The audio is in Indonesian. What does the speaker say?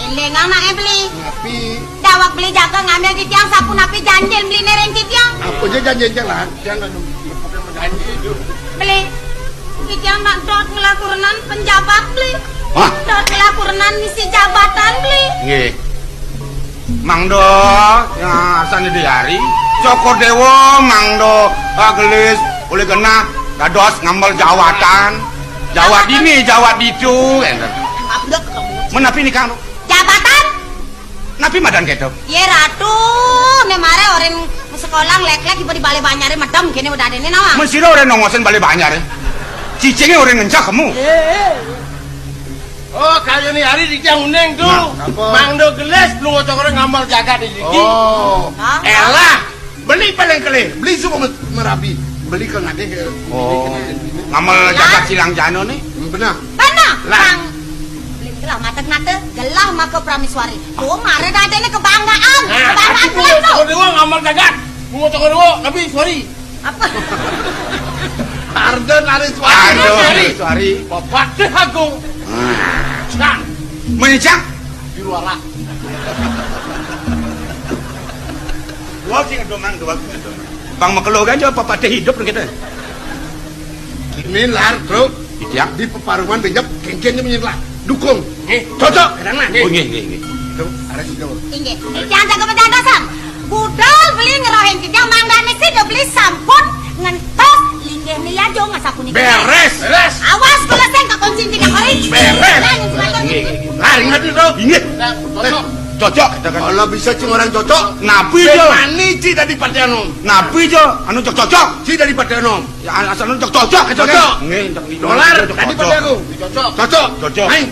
Eling anake beli. Napi. Dawak beli jaga ngambil titiang sapu napi janjil beli nereng titiang. Apa aja janji jalan? Jangan bukan menjanji itu. Beli. Titiang mak dot ngelakurenan penjabat beli. Hah? Dot ngelakurenan misi jabatan beli. Nggih. Mangdo ya asane diari. Cokor Dewo mangdo gelis oleh kena dados ngambal jawatan. Jawat ini, jawat itu, enten. Abdek kamu. Menapi nih Kang? Jabatan? Napi madan keto. Ye ratu, ne mare orang sekolah lek-lek ibu di balai banyare medem kene udah ada ini nawa. Mensira orang nongosen balik banyak cicingnya orang ngencak kamu. Oh, kaya nih hari di tiang uneng tuh. Nah, Mangdo geles lu ngocok orang ngamal jaga di sini. Oh. Elah, beli paling kele. Beli semua Merapi. Beli ke ngade. Oh. Ngamal jaga silang jano nih. Benar. Benar. Lah. Bang. Gelah mata-mata, gelah maka prameswari. Tuh mare ada ini kebanggaan. Kebanggaan Aku kalian tuh. ngocok dewa ngamal jaga. Ngocok dewa, tapi sorry. Apa? Arden Ariswari. Aduh, sorry. Bapak deh aku. Nah, Mencak. di luar lah. Dua sih ngedomang dua. Bang makelo aja papa teh hidup kita. Ini lar, bro. Iya. Di peparuman benjap kengkengnya menyelah. Dukung. Nih, Cocok. kadang lah. Oh nggih. Tuh, Ares Jawa. Inggih. Jangan jaga penjagasan. Budal beli ngerohen titiang manggane sih udah beli sampun ngentos linggih nih aja nggak sapu nih. Beres. Awas kalau saya nggak kunci tidak kering. Beres. Lari ngerti tuh. Ingat. Nah, cocok. Cocok kita kan. Kalau bisa cing orang cocok. Napi jo. Mani ci dari Patianom. Napi jo. Anu cocok. Ci dari Patianom. Ya asal anu cocok. Cocok. Nggih, Dolar tadi pada aku. Cocok. Cocok. Cocok. Aing.